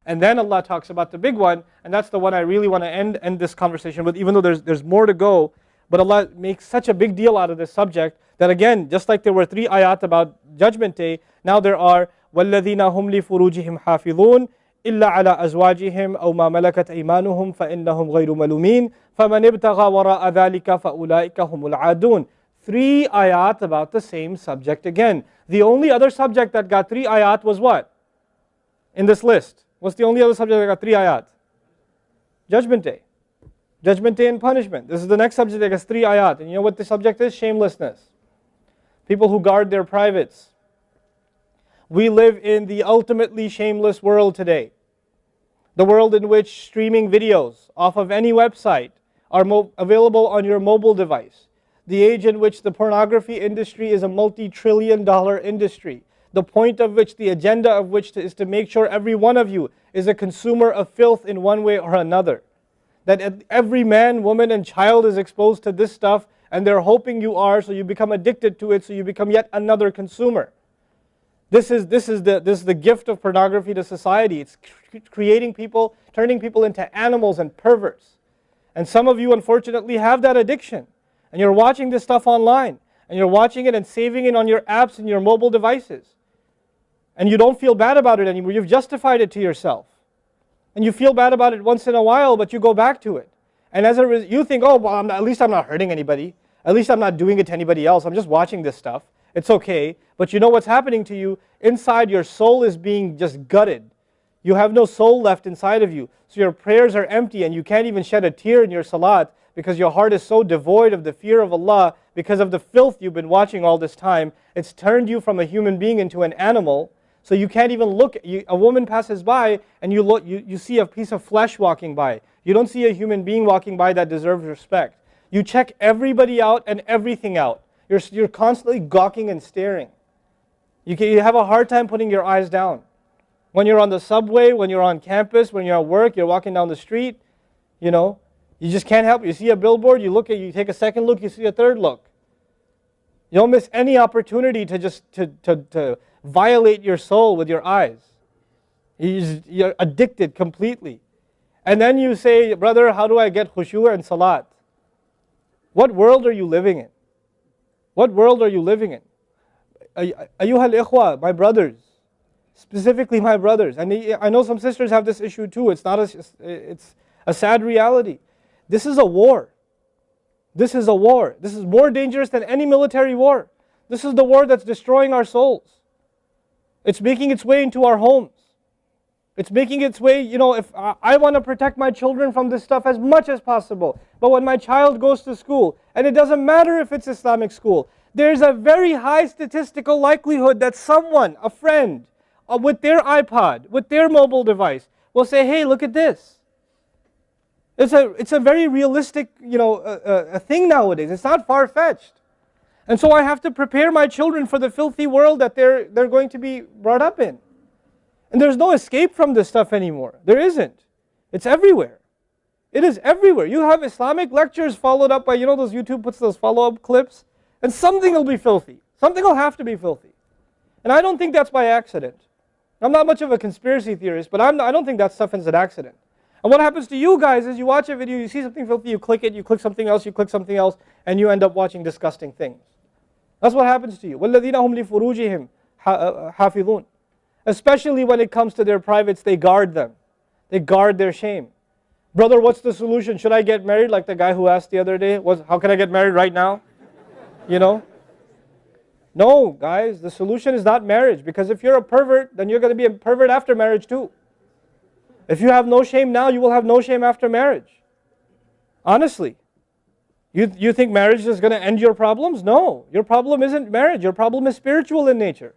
And then Allah talks about the big one, and that's the one I really want to end this conversation with, even though there's more to go. But Allah makes such a big deal out of this subject that again, just like there were 3 ayat about Judgment Day, now there are وَالَّذِينَ هُمْ لِفُرُوجِهِمْ حَافِظُونَ إِلَّا عَلَى أَزْوَاجِهِمْ أَوْ مَا مَلَكَتْ أَيْمَانُهُمْ فَإِنَّهُمْ غَيْرُ مَلُومِينَ فَمَنِ ابْتَغَى وَرَاءَ ذَلِكَ فَأُولَٰئِكَ هُمُ الْعَادُونَ. 3 ayat about the same subject again. The only other subject that got 3 ayat was what? In this list. What's the only other subject that got 3 ayat? Judgment Day. Judgment Day and punishment. This is the next subject that gets 3 ayat. And you know what the subject is? Shamelessness. People who guard their privates. We live in the ultimately shameless world today. The world in which streaming videos off of any website are available on your mobile device. The age in which the pornography industry is a multi-trillion-dollar industry. The point of which, the agenda of which is to make sure every one of you is a consumer of filth in one way or another. That every man, woman, and child is exposed to this stuff, and they're hoping you are, so you become addicted to it, so you become yet another consumer. This is the gift of pornography to society. It's creating people, turning people into animals and perverts. And some of you, unfortunately, have that addiction. And you're watching this stuff online. And you're watching it and saving it on your apps and your mobile devices. And you don't feel bad about it anymore. You've justified it to yourself. And you feel bad about it once in a while, but you go back to it. And as a result, you think, oh, well, at least I'm not hurting anybody. At least I'm not doing it to anybody else. I'm just watching this stuff. It's okay. But you know what's happening to you? Inside, your soul is being just gutted. You have no soul left inside of you. So your prayers are empty and you can't even shed a tear in your salat because your heart is so devoid of the fear of Allah because of the filth you've been watching all this time. It's turned you from a human being into an animal. So you can't even look. A woman passes by and you see a piece of flesh walking by. You don't see a human being walking by that deserves respect. You check everybody out and everything out. You're constantly gawking and staring. You have a hard time putting your eyes down. When you're on the subway, when you're on campus, when you're at work, you're walking down the street, you just can't help it. You see a billboard, you take a second look, you see a third look. You don't miss any opportunity to just to violate your soul with your eyes. You're addicted completely. And then you say, brother, how do I get khushu' and salat? What world are you living in? What world are you living in? Ayyuhal ikhwa, my brothers, specifically my brothers. And I know some sisters have this issue too. It's a sad reality. This is a war. This is a war. This is more dangerous than any military war. This is the war that's destroying our souls. It's making its way into our homes. It's making its way, if I want to protect my children from this stuff as much as possible. But when my child goes to school, and it doesn't matter if it's Islamic school, there's a very high statistical likelihood that someone, a friend, with their iPod, with their mobile device, will say, hey, look at this. It's a very realistic, a thing nowadays. It's not far-fetched. And so I have to prepare my children for the filthy world that they're going to be brought up in. And there's no escape from this stuff anymore. There isn't. It's everywhere. It is everywhere. You have Islamic lectures followed up by, those YouTube puts those follow-up clips, and something will be filthy. Something will have to be filthy. And I don't think that's by accident. I'm not much of a conspiracy theorist, but I don't think that stuff is an accident. And what happens to you guys is you watch a video, you see something filthy, you click it, you click something else, and you end up watching disgusting things. That's what happens to you. وَالَّذِينَ هُمْ لِفُرُوجِهِمْ حَافِظُونَ. Especially when it comes to their privates, they guard them. They guard their shame. Brother, what's the solution? Should I get married? Like the guy who asked the other day, how can I get married right now? No, guys, the solution is not marriage. Because if you're a pervert, then you're going to be a pervert after marriage too. If you have no shame now, you will have no shame after marriage. Honestly. You think marriage is going to end your problems? No. Your problem isn't marriage. Your problem is spiritual in nature.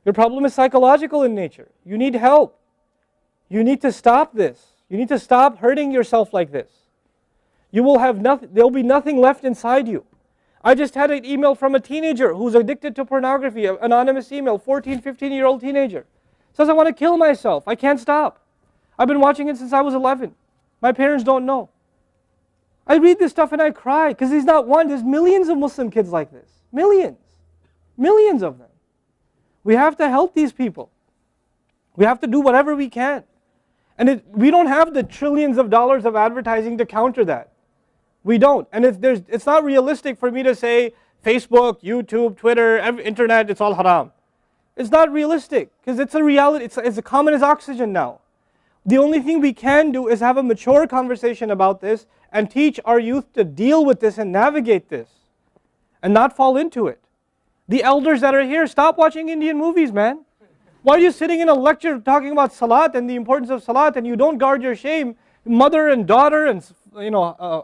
Your problem is psychological in nature. You need help. You need to stop this. You need to stop hurting yourself like this. You will have nothing, there'll be nothing left inside you. I just had an email from a teenager who's addicted to pornography, an anonymous email, 14, 15-year-old teenager. Says, I want to kill myself. I can't stop. I've been watching it since I was 11. My parents don't know. I read this stuff and I cry because he's not one. There's millions of Muslim kids like this. Millions. Millions of them. We have to help these people. We have to do whatever we can. And we don't have the trillions of dollars of advertising to counter that. We don't. And it's not realistic for me to say Facebook, YouTube, Twitter, internet, it's all haram. It's not realistic because it's a reality. It's as common as oxygen now. The only thing we can do is have a mature conversation about this and teach our youth to deal with this and navigate this and not fall into it. The elders that are here, stop watching Indian movies, man. Why are you sitting in a lecture talking about salat and the importance of salat and you don't guard your shame? Mother and daughter and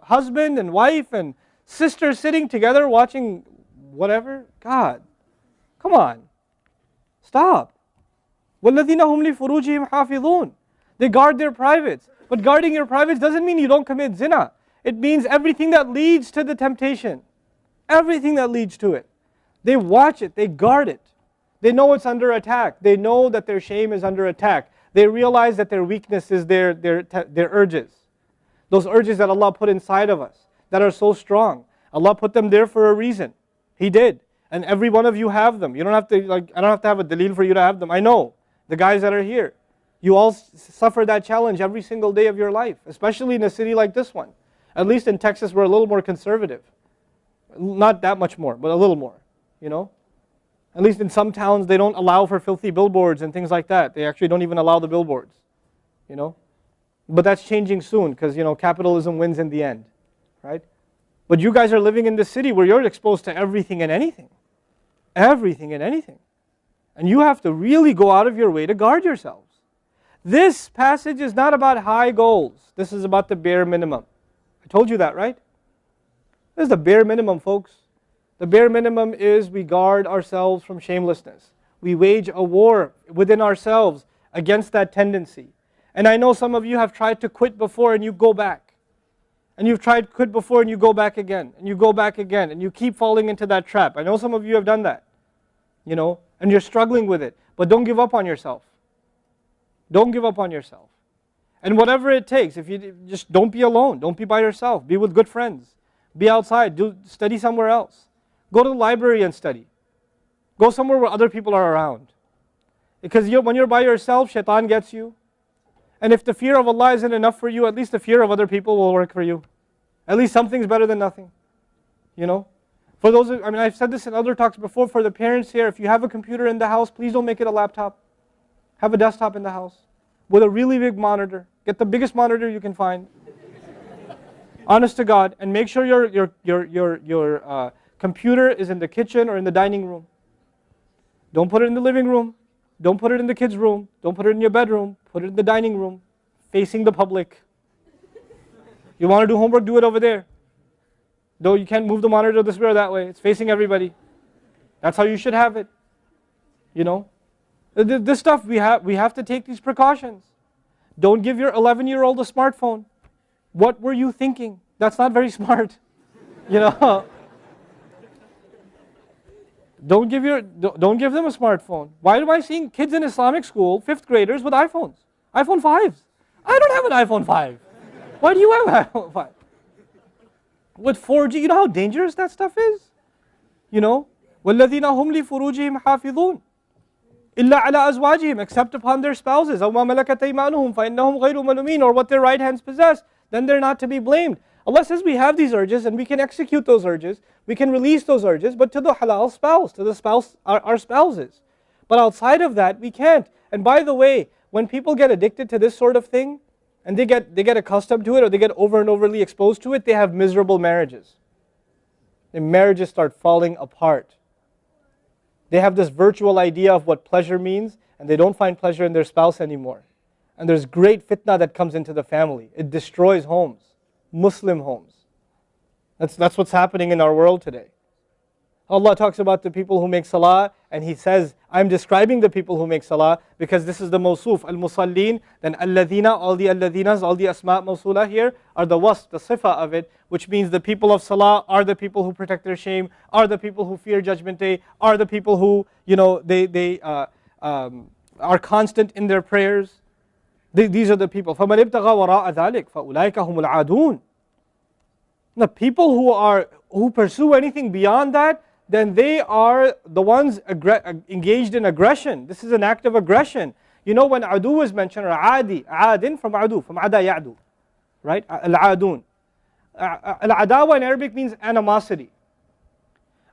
husband and wife and sister sitting together watching whatever? God, come on. Stop. وَالَّذِينَ هُمْ لِفُرُوجِهِمْ حَافِظُونَ. They guard their privates. But guarding your privates doesn't mean you don't commit zina. It means everything that leads to the temptation. Everything that leads to it. They watch it. They guard it. They know it's under attack. They know that their shame is under attack. They realize that their weakness is their urges. Those urges that Allah put inside of us that are so strong. Allah put them there for a reason. He did. And every one of you have them. You don't have to, I don't have to have a dalil for you to have them. I know. The guys that are here. You all suffer that challenge every single day of your life. Especially in a city like this one. At least in Texas we're a little more conservative. Not that much more, but a little more. At least in some towns they don't allow for filthy billboards and things like that. They actually don't even allow the billboards. But that's changing soon because capitalism wins in the end. Right? But you guys are living in this city where you're exposed to everything and anything. Everything and anything. And you have to really go out of your way to guard yourselves. This passage is not about high goals. This is about the bare minimum. I told you that, right? This is the bare minimum, folks. The bare minimum is we guard ourselves from shamelessness. We wage a war within ourselves against that tendency. And I know some of you have tried to quit before and you go back. And you've tried to quit before and you go back again. And you go back again. And you keep falling into that trap. I know some of you have done that. And you're struggling with it. But don't give up on yourself. Don't give up on yourself. And whatever it takes, if you just don't be alone. Don't be by yourself. Be with good friends. Be outside. Study somewhere else. Go to the library and study. Go somewhere where other people are around. Because when you're by yourself, shaitan gets you. And if the fear of Allah isn't enough for you, at least the fear of other people will work for you. At least something's better than nothing. For those, I've said this in other talks before, for the parents here, if you have a computer in the house, please don't make it a laptop. Have a desktop in the house with a really big monitor. Get the biggest monitor you can find. Honest to God, and make sure your computer is in the kitchen or in the dining room. Don't put it in the living room. Don't put it in the kids' room. Don't put it in your bedroom. Put it in the dining room, facing the public. You want to do homework, do it over there. Though you can't move the monitor this way or that way. It's facing everybody. That's how you should have it. This stuff, we have to take these precautions. Don't give your 11-year-old a smartphone. What were you thinking? That's not very smart. Don't give them a smartphone. Why am I seeing kids in Islamic school, 5th graders, with iPhones? iPhone 5s. I don't have an iPhone 5. Why do you have an iPhone 5? With 4G, you know how dangerous that stuff is? وَالَّذِينَ هُمْ لِفُرُوجِهِمْ حَافِظُونَ إِلَّا عَلَىٰ أَزْوَاجِهِمْ except upon their spouses أَوْ مَا مَلَكَتْ أَيْمَانُهُمْ فَإِنَّهُمْ غَيْرُ مَلُومِينَ or what their right hands possess, then they're not to be blamed. Allah says we have these urges and we can execute those urges, we can release those urges, but to the halal spouse, to the spouse, our spouses. But outside of that, we can't. And by the way, when people get addicted to this sort of thing, and they get accustomed to it, or they get over and overly exposed to it, they have miserable marriages. Their marriages start falling apart. They have this virtual idea of what pleasure means, and they don't find pleasure in their spouse anymore. And there's great fitna that comes into the family. It destroys homes, Muslim homes. That's what's happening in our world today. Allah talks about the people who make salah, and He says, I'm describing the people who make salah because this is the mawsuf, al-musallin, then alladhina, all the alladhinas, all the asma' mawsula here are the wasf, the sifa of it, which means the people of salah are the people who protect their shame, are the people who fear judgment day, are the people who, they are constant in their prayers. These are the people. فَمَنِ ابْتَغَى وَرَاءَ ذَلِكَ فَأُولَٰئِكَ هُمُ الْعَادُونَ. The people who pursue anything beyond that, then they are the ones engaged in aggression. This is an act of aggression. You know when adu is mentioned, or adi, adin from adu, from ada ya'du, right? Al-adun. Al-adawa in Arabic means animosity.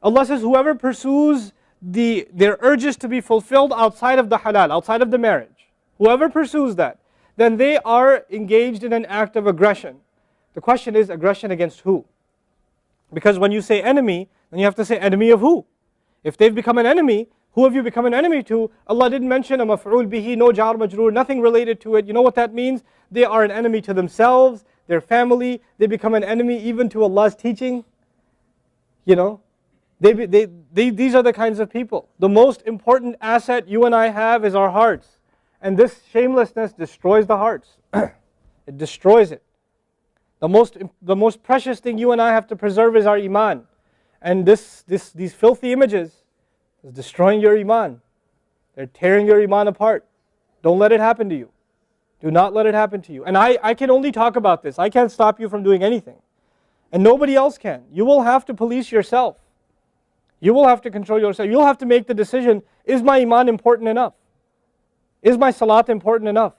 Allah says, whoever pursues their urges to be fulfilled outside of the halal, outside of the marriage, whoever pursues that, then they are engaged in an act of aggression. The question is, aggression against who? Because when you say enemy, then you have to say enemy of who? If they've become an enemy, who have you become an enemy to? Allah didn't mention a maf'ul bihi, no jar majroor, nothing related to it. You know what that means? They are an enemy to themselves, their family. They become an enemy even to Allah's teaching. You know, these are the kinds of people. The most important asset you and I have is our hearts. And this shamelessness destroys the hearts. It destroys it. The most precious thing you and I have to preserve is our iman. And these filthy images is destroying your iman. They're tearing your iman apart. Don't let it happen to you. Do not let it happen to you. And I can only talk about this. I can't stop you from doing anything. And nobody else can. You will have to police yourself. You will have to control yourself. You'll have to make the decision, is my iman important enough? Is my salat important enough?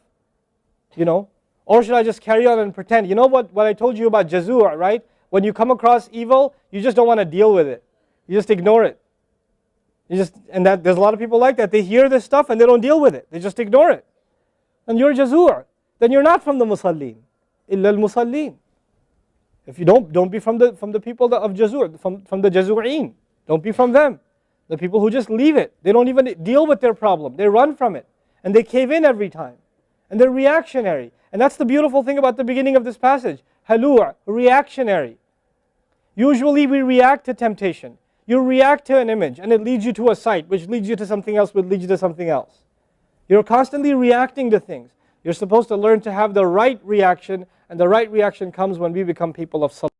You know? Or should I just carry on and pretend? You know what I told you about jazur, right? When you come across evil, you just don't want to deal with it. You just ignore it. There's a lot of people like that. They hear this stuff and they don't deal with it. They just ignore it. And you're jazur. Then you're not from the musallin. Illa al-musallin. If you don't be from the people of jazur, from the jazur'een. Don't be from them. The people who just leave it. They don't even deal with their problem. They run from it. And they cave in every time. And they're reactionary. And that's the beautiful thing about the beginning of this passage. Halua, reactionary. Usually we react to temptation. You react to an image and it leads you to a site, which leads you to something else, which leads you to something else. You're constantly reacting to things. You're supposed to learn to have the right reaction, and the right reaction comes when we become people of salah.